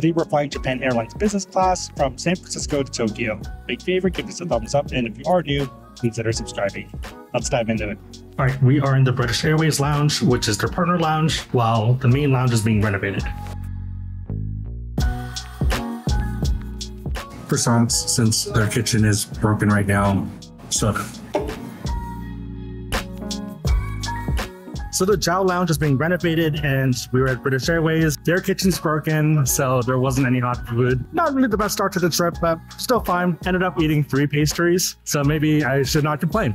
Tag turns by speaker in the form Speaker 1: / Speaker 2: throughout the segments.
Speaker 1: Today we're flying Japan Airlines business class from San Francisco to Tokyo. Big favor, give us a thumbs up, and if you are new, consider subscribing. Let's dive into it. All right, we are in the British Airways lounge, which is their partner lounge, while the main lounge is being renovated. Croissants, since their kitchen is broken right now. So the JAL Lounge is being renovated, and we were at British Airways. Their kitchen's broken, so there wasn't any hot food. Not really the best start to the trip, but still fine. Ended up eating 3 pastries, so maybe I should not complain.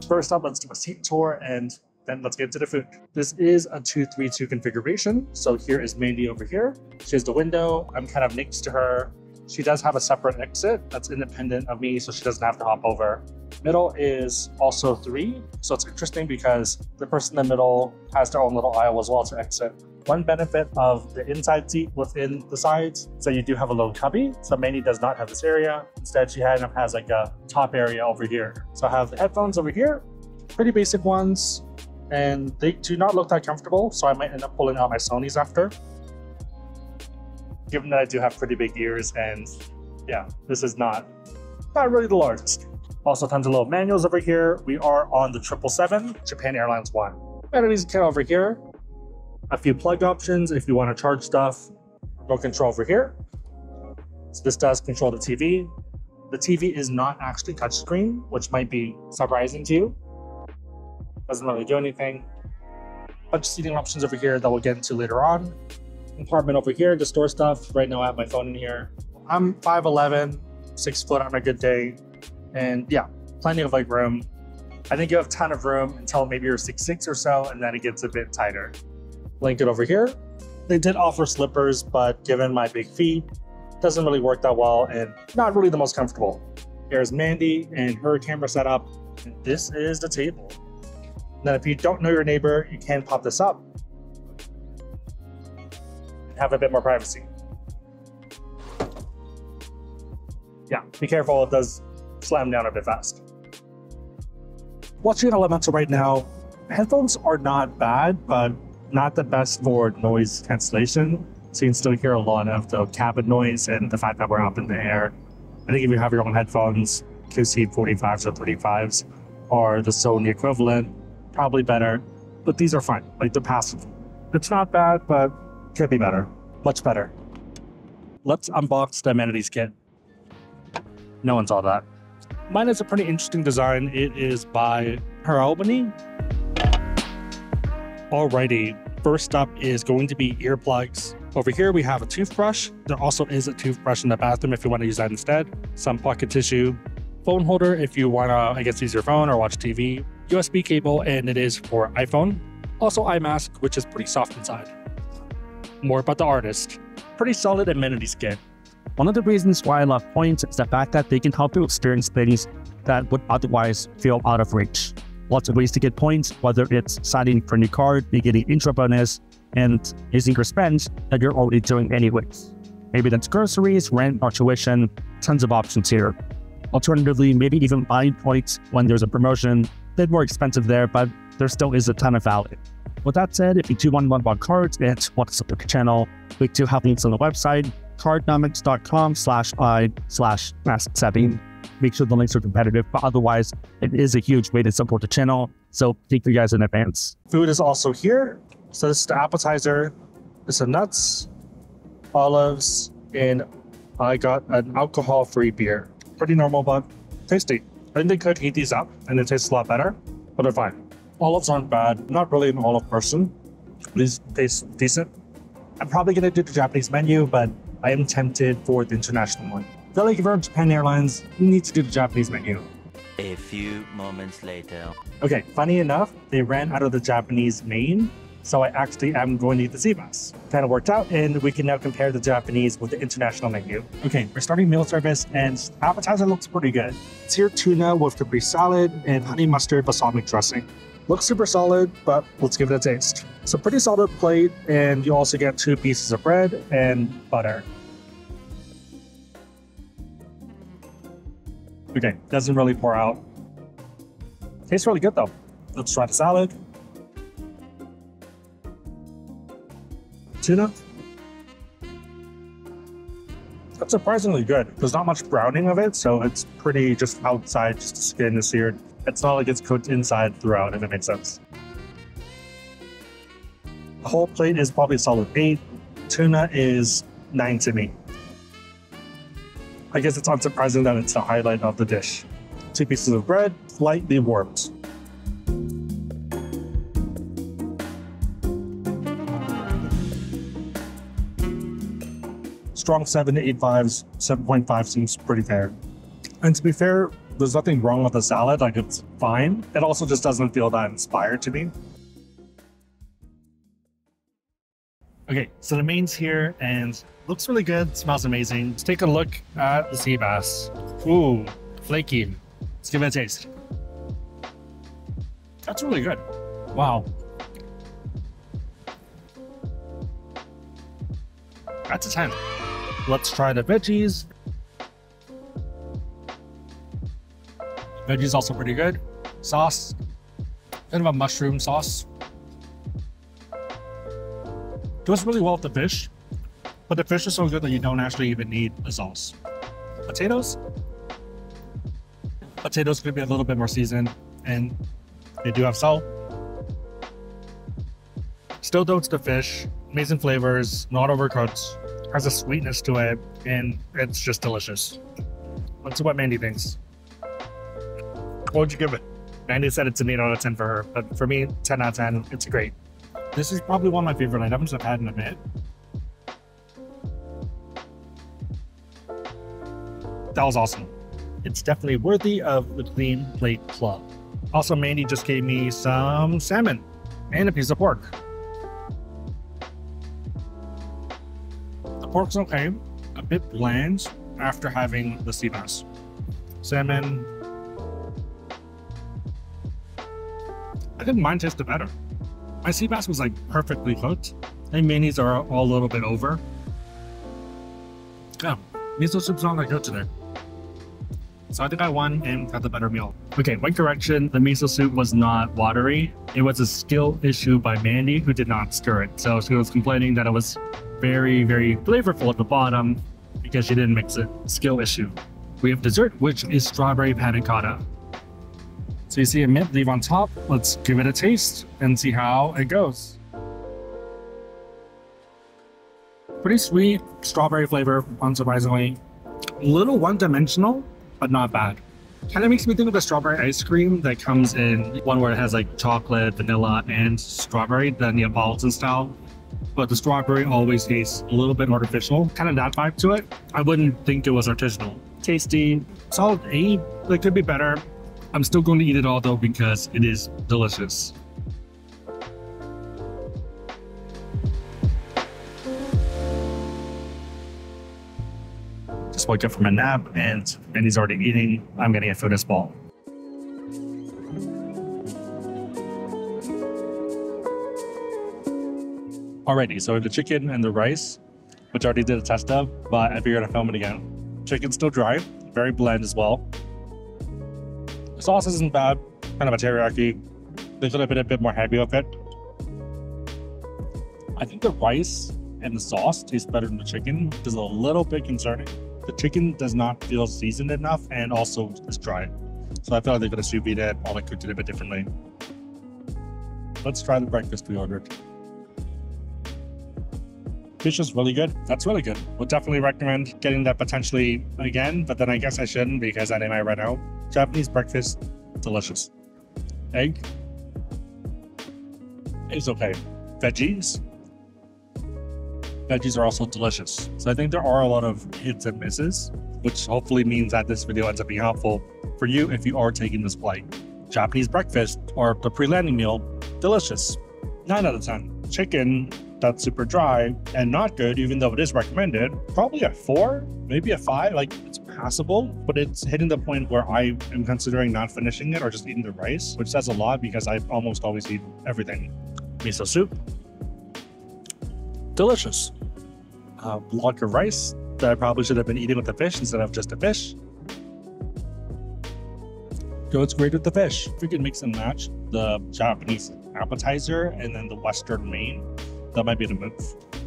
Speaker 1: First up, let's do a seat tour and then let's get into the food. This is a 232 configuration. So here is Mandy over here. She has the window. I'm kind of next to her. She does have a separate exit that's independent of me, so she doesn't have to hop over. Middle is also 3. So it's interesting because the person in the middle has their own little aisle as well to exit. One benefit of the inside seat within the sides, so you do have a little cubby. So Mandy does not have this area. Instead, she has like a top area over here. So I have the headphones over here, pretty basic ones, and they do not look that comfortable. So I might end up pulling out my Sonys after, given that I do have pretty big ears, and yeah, this is not really the largest. Also tons of little manuals over here. We are on the 777, Japan Airlines 1. Batteries kit over here. A few plug options if you want to charge stuff. Remote control over here. So this does control the TV. The TV is not actually touchscreen, which might be surprising to you. Doesn't really do anything. Bunch of seating options over here that we'll get into later on. Compartment over here to store stuff. Right now I have my phone in here. I'm 5'11", 6 foot on a good day. And yeah, plenty of room. I think you have a ton of room until maybe you're 6'6" or so, and then it gets a bit tighter. Blanket over here. They did offer slippers, but given my big feet, doesn't really work that well and not really the most comfortable. Here's Mandy and her camera setup, and this is the table. Now, if you don't know your neighbor, you can pop this up and have a bit more privacy. Yeah, be careful, it does slam down a bit fast. Watching at Elemental right now, headphones are not bad, but not the best for noise cancellation. So you can still hear a lot of the cabin noise and the fact that we're up in the air. I think if you have your own headphones, QC45s or 35s, or the Sony equivalent, probably better. But these are fine, they're passive. It's not bad, but could be better. Much better. Let's unbox the amenities kit. No one saw that. Mine is a pretty interesting design. It is by Albany. Alrighty, first up is going to be earplugs. Over here we have a toothbrush. There also is a toothbrush in the bathroom if you want to use that instead. Some pocket tissue. Phone holder if you want to, use your phone or watch TV. USB cable, and it is for iPhone. Also eye mask, which is pretty soft inside. More about the artist. Pretty solid amenities kit. One of the reasons why I love points is the fact that they can help you experience things that would otherwise feel out of reach. Lots of ways to get points, whether it's signing for a new card, getting intro bonus, and using your spend that you're already doing anyways. Maybe that's groceries, rent, or tuition. Tons of options here. Alternatively, maybe even buying points when there's a promotion. A bit more expensive there, but there still is a ton of value. With that said, if you do want to learn about cards and want to support the channel, we do have links on the website, cardnomics.com/i/AskSebby. Make sure the links are competitive, but otherwise, it is a huge way to support the channel. So thank you guys in advance. Food is also here. So this is the appetizer. There's some nuts, olives, and I got an alcohol-free beer. Pretty normal, but tasty. I think they could heat these up and it tastes a lot better, but they're fine. Olives aren't bad. I'm not really an olive person. These taste decent. I'm probably gonna do the Japanese menu, but I am tempted for the international one. I feel like if you're on Japan Airlines, you need to do the Japanese menu.
Speaker 2: A few moments later.
Speaker 1: Okay, funny enough, they ran out of the Japanese main, so I actually am going to eat the sea bass. Kind of worked out, and we can now compare the Japanese with the international menu. Okay, we're starting meal service, and appetizer looks pretty good. It's here tuna with Capri salad and honey mustard balsamic dressing. Looks super solid, but let's give it a taste. It's a pretty solid plate, and you also get 2 pieces of bread and butter. Okay, doesn't really pour out. Tastes really good though. Let's try the salad. Tuna. That's surprisingly good. There's not much browning of it, so it's pretty just outside, just the skin is seared. It's not like it's cooked inside throughout, if that makes sense. The whole plate is probably a solid 8. Tuna is 9 to me. I guess it's unsurprising that it's the highlight of the dish. 2 pieces of bread, lightly warped. Strong 7 to 8 5s, 7.5 seems pretty fair. And to be fair, there's nothing wrong with the salad, like it's fine. It also just doesn't feel that inspired to me. Okay, so the main's here and looks really good, smells amazing. Let's take a look at the sea bass. Ooh, flaky. Let's give it a taste. That's really good. Wow. That's a 10. Let's try the veggies. Veggies also pretty good. Sauce, kind of a mushroom sauce. Goes really well with the fish, but the fish is so good that you don't actually even need a sauce. Potatoes? Potatoes could be a little bit more seasoned, and they do have salt. Still though, it's the fish. Amazing flavors, not overcooked. Has a sweetness to it, and it's just delicious. Let's see what Mandy thinks. What would you give it? Mandy said it's an 8 out of 10 for her, but for me, 10 out of 10, it's great. This is probably one of my favorite items I've had in a bit. That was awesome. It's definitely worthy of the Clean Plate Club. Also, Mandy just gave me some salmon and a piece of pork. The pork's okay, a bit bland after having the sea bass. Salmon, I didn't mind tasting better. My sea bass was like perfectly cooked, and minis are all a little bit over. Yeah, miso soup's not that good today. So I think I won and got the better meal. Okay, one correction, the miso soup was not watery. It was a skill issue by Mandy, who did not stir it. So she was complaining that it was very, very flavorful at the bottom because she didn't mix it. Skill issue. We have dessert, which is strawberry panna cotta. So you see a mint leaf on top. Let's give it a taste and see how it goes. Pretty sweet, strawberry flavor, unsurprisingly. A little one-dimensional, but not bad. Kind of makes me think of the strawberry ice cream that comes in one where it has like chocolate, vanilla, and strawberry, the Neapolitan style. But the strawberry always tastes a little bit artificial, kind of that vibe to it. I wouldn't think it was artisanal. Tasty, solid 8, it could be better. I'm still going to eat it all though because it is delicious. Just woke up from a nap and he's already eating. I'm getting a food as ball. Alrighty, so the chicken and the rice, which I already did a test of, but I figured I'd film it again. Chicken's still dry, very bland as well. The sauce isn't bad, kind of a teriyaki. They could have been a bit more heavy with it. I think the rice and the sauce taste better than the chicken, which is a little bit concerning. The chicken does not feel seasoned enough and also is dry. So I feel like they could have sous vide it or like cooked it a bit differently. Let's try the breakfast we ordered. Fish is really good. That's really good. Would definitely recommend getting that potentially again, but then I guess I shouldn't because I might run out. Japanese breakfast, delicious. Egg is okay. Veggies are also delicious. So I think there are a lot of hits and misses, which hopefully means that this video ends up being helpful for you if you are taking this flight. Japanese breakfast or the pre-landing meal, delicious. 9 out of 10. Chicken, that's super dry and not good, even though it is recommended. Probably a 4, maybe a 5. Like, it's passable, but it's hitting the point where I am considering not finishing it or just eating the rice, which says a lot because I almost always eat everything. Miso soup. Delicious. Block of rice that I probably should have been eating with the fish instead of just a fish. Goes great with the fish. If we can mix and match the Japanese appetizer and then the Western main, that might be the move.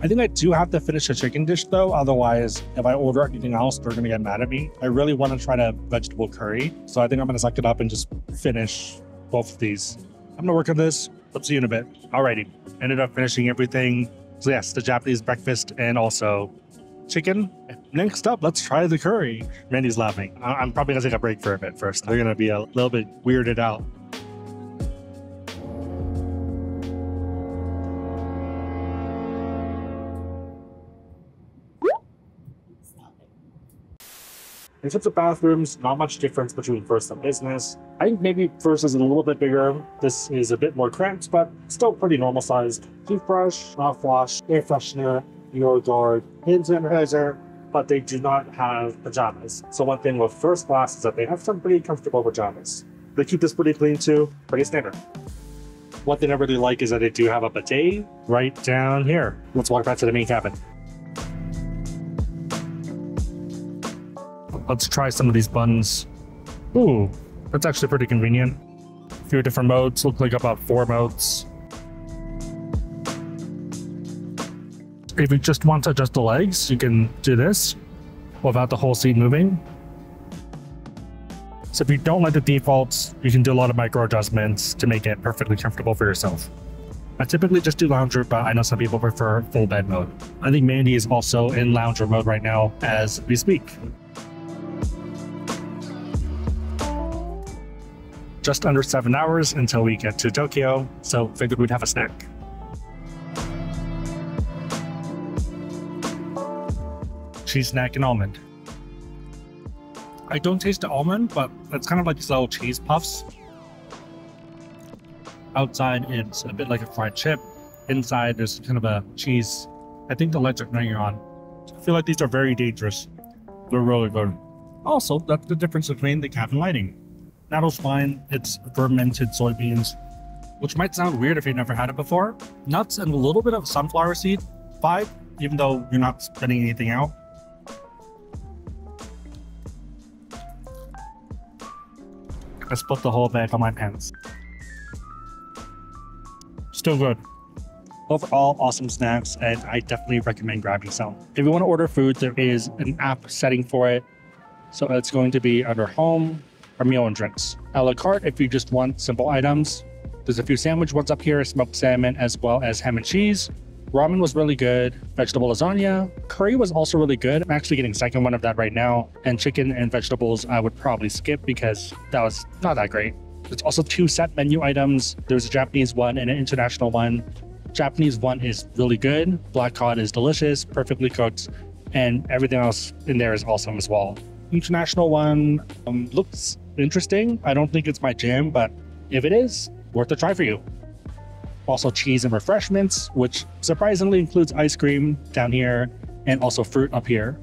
Speaker 1: I think I do have to finish a chicken dish though, otherwise if I order anything else, they're gonna get mad at me. I really want to try the vegetable curry, so I think I'm gonna suck it up and just finish both of these. I'm gonna work on this. Let's see you in a bit. Alrighty, ended up finishing everything. So yes, the Japanese breakfast and also chicken. Next up, let's try the curry. Randy's laughing. I'm probably gonna take a break for a bit first. They're gonna be a little bit weirded out. In terms of bathrooms, not much difference between first and business. I think maybe first is a little bit bigger. This is a bit more cramped, but still pretty normal sized. Toothbrush, mouthwash, air freshener, your guard, hand sanitizer, but they do not have pajamas. So one thing with first class is that they have some pretty comfortable pajamas. They keep this pretty clean too, pretty standard. One thing I really like is that they do have a bidet right down here. Let's walk back to the main cabin. Let's try some of these buns. Ooh, that's actually pretty convenient. A few different modes, look like about 4 modes. If you just want to adjust the legs, you can do this without the whole seat moving. So if you don't like the defaults, you can do a lot of micro adjustments to make it perfectly comfortable for yourself. I typically just do lounger, but I know some people prefer full bed mode. I think Mandy is also in lounger mode right now as we speak. Just under 7 hours until we get to Tokyo, so figured we'd have a snack. Cheese snack and almond. I don't taste the almond, but it's kind of like these little cheese puffs. Outside, it's a bit like a fried chip. Inside, there's kind of a cheese. I think the legs are hanging on. I feel like these are very dangerous. They're really good. Also, that's the difference between the cabin lighting. Nattle's fine, it's fermented soybeans, which might sound weird if you've never had it before. Nuts and a little bit of sunflower seed, 5, even though you're not spitting anything out. I split the whole bag on my pants. Still good. Overall, awesome snacks, and I definitely recommend grabbing some. If you want to order food, there is an app setting for it. So it's going to be under home, or meal and drinks. A la carte, if you just want simple items. There's a few sandwich ones up here, smoked salmon, as well as ham and cheese. Ramen was really good. Vegetable lasagna. Curry was also really good. I'm actually getting second one of that right now. And chicken and vegetables, I would probably skip because that was not that great. There's also 2 set menu items. There's a Japanese one and an international one. Japanese one is really good. Black cod is delicious, perfectly cooked, and everything else in there is awesome as well. International one looks interesting. I don't think it's my jam, but if it is, worth a try for you. Also cheese and refreshments, which surprisingly includes ice cream down here and also fruit up here.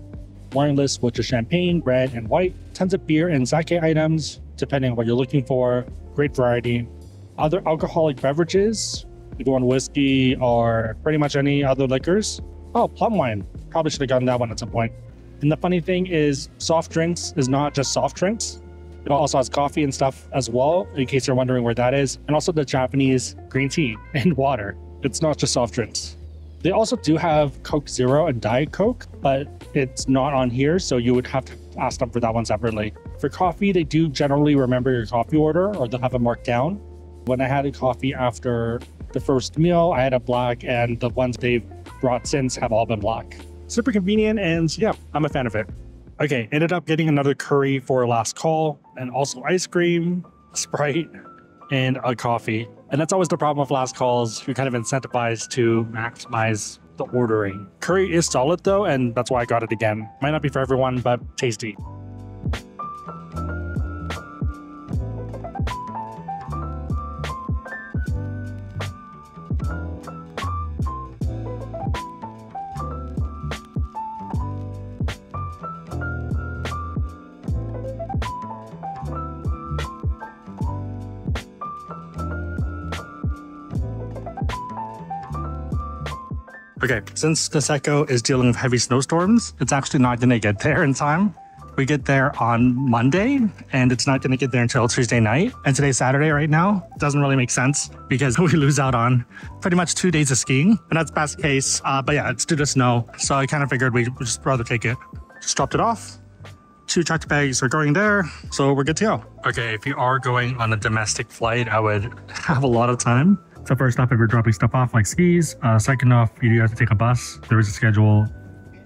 Speaker 1: Wine list, which is champagne, red, and white. Tons of beer and sake items, depending on what you're looking for. Great variety. Other alcoholic beverages, if you want whiskey or pretty much any other liquors. Oh, plum wine. Probably should have gotten that one at some point. And the funny thing is, soft drinks is not just soft drinks. It also has coffee and stuff as well, in case you're wondering where that is. And also the Japanese green tea and water. It's not just soft drinks. They also do have Coke Zero and Diet Coke, but it's not on here, so you would have to ask them for that one separately. For coffee, they do generally remember your coffee order, or they'll have it marked down. When I had a coffee after the first meal, I had a black, and the ones they've brought since have all been black. Super convenient, and yeah, I'm a fan of it. Okay, ended up getting another curry for last call, and also ice cream, Sprite, and a coffee. And that's always the problem with last calls. You're kind of incentivized to maximize the ordering. Curry is solid though, and that's why I got it again. Might not be for everyone, but tasty. Okay, since Niseko is dealing with heavy snowstorms, it's actually not going to get there in time. We get there on Monday, and it's not going to get there until Tuesday night. And today's Saturday right now. Doesn't really make sense because we lose out on pretty much 2 days of skiing. And that's best case. But yeah, it's due to snow. So I kind of figured we'd just rather take it. Just dropped it off. 2 checked bags are going there. So we're good to go. Okay, if you are going on a domestic flight, I would have a lot of time. So first off, if you're dropping stuff off like skis. Second off, you do have to take a bus. There is a schedule.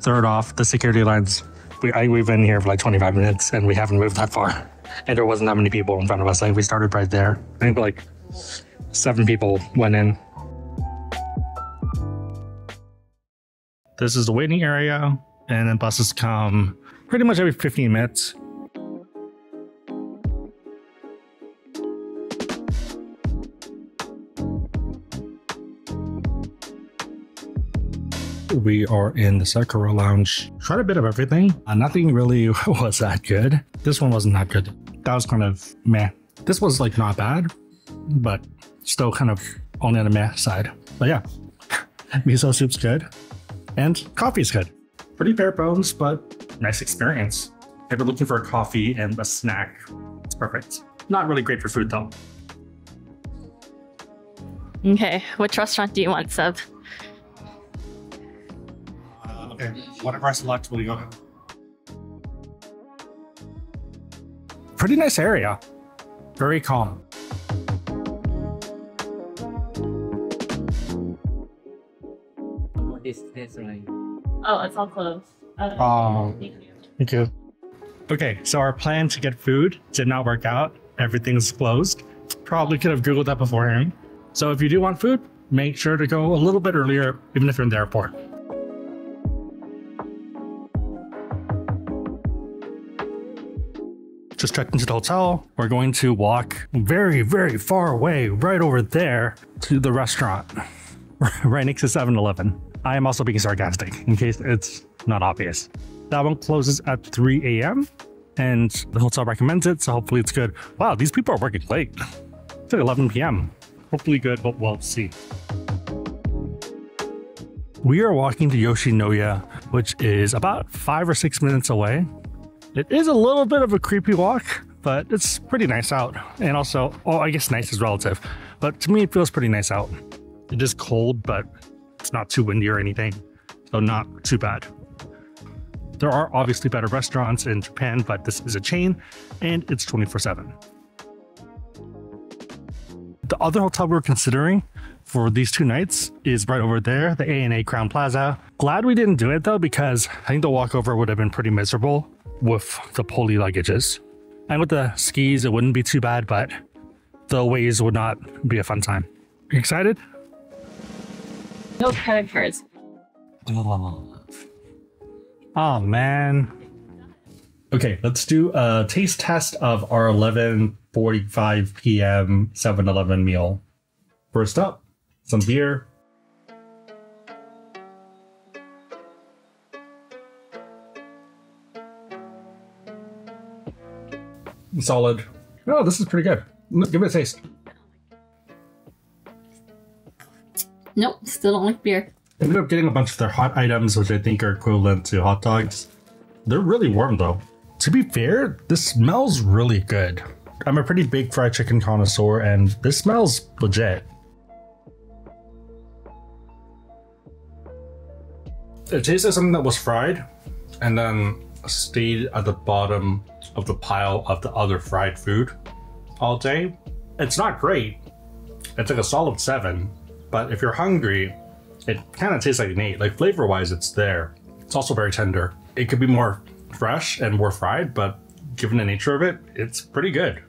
Speaker 1: Third off, the security lines. We've been here for like 25 minutes and we haven't moved that far. And there wasn't that many people in front of us. Like we started right there. I think like 7 people went in. This is the waiting area, and then buses come pretty much every 15 minutes. We are in the Sapporo Lounge. Tried a bit of everything. Nothing really was that good. This one wasn't that good. That was kind of meh. This was like not bad, but still kind of only on the meh side. But yeah, miso soup's good and coffee's good. Pretty bare bones, but nice experience. If you're looking for a coffee and a snack, it's perfect. Not really great for food though.
Speaker 3: Okay, which restaurant do you want, Seb?
Speaker 1: Okay, whatever I select, will you go? Pretty nice area. Very calm.
Speaker 2: This right?
Speaker 3: Oh, it's all closed.
Speaker 1: Thank you. Okay, so our plan to get food did not work out. Everything's closed. Probably could have Googled that beforehand. So if you do want food, make sure to go a little bit earlier, even if you're in the airport. Just checked into the hotel. We're going to walk very, very far away, right over there, to the restaurant, right next to 7-Eleven. I am also being sarcastic, in case it's not obvious. That one closes at 3 a.m. and the hotel recommends it, so hopefully it's good. Wow, these people are working late. It's like 11 p.m. Hopefully good, but we'll see. We are walking to Yoshinoya, which is about 5 or 6 minutes away. It is a little bit of a creepy walk, but it's pretty nice out. And also, oh, I guess nice is relative, but to me, it feels pretty nice out. It is cold, but it's not too windy or anything, so not too bad. There are obviously better restaurants in Japan, but this is a chain and it's 24/7. The other hotel we were considering for these 2 nights is right over there, the A&A Crown Plaza. Glad we didn't do it though, because I think the walkover would have been pretty miserable with the poly luggages. And with the skis, it wouldn't be too bad, but the ways would not be a fun time. You excited?
Speaker 3: No credit cards.
Speaker 1: Oh man. Okay, let's do a taste test of our 11:45 p.m. 7-Eleven meal. First up, some beer. Solid. Oh, this is pretty good. Give it a taste.
Speaker 3: Nope, still don't like beer.
Speaker 1: I ended up getting a bunch of their hot items, which I think are equivalent to hot dogs. They're really warm though. To be fair, this smells really good. I'm a pretty big fried chicken connoisseur and this smells legit. It tastes like something that was fried and then stayed at the bottom of the pile of the other fried food all day. It's not great. It's like a solid 7, but if you're hungry, it kind of tastes like an 8. Like flavor wise, it's there. It's also very tender. It could be more fresh and more fried, but given the nature of it, it's pretty good.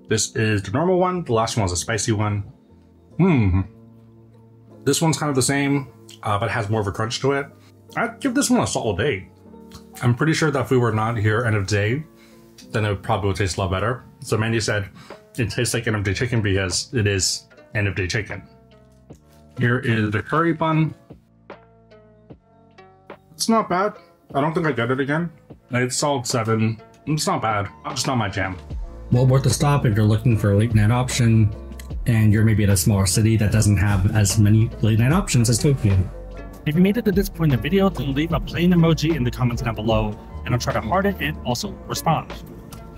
Speaker 1: This is the normal one. The last one was a spicy one. This one's kind of the same, but has more of a crunch to it. I'd give this one a solid 8. I'm pretty sure that if we were not here end of day, then it probably would taste a lot better. So Mandy said it tastes like end of day chicken because it is end of day chicken. Here is the curry bun. It's not bad. I don't think I'd get it again. It's solid 7. It's not bad. Just not my jam.
Speaker 4: Well worth a stop if you're looking for a late night option and you're maybe at a smaller city that doesn't have as many late night options as Tokyo.
Speaker 1: If you made it to this point in the video, then leave a plane emoji in the comments down below, and I'll try to heart it and also respond.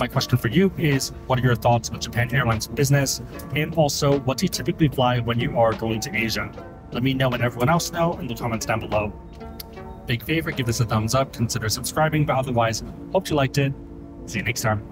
Speaker 1: My question for you is, what are your thoughts on Japan Airlines business, and also what do you typically fly when you are going to Asia? Let me know and everyone else know in the comments down below. Big favor, give this a thumbs up, consider subscribing, but otherwise, hope you liked it. See you next time.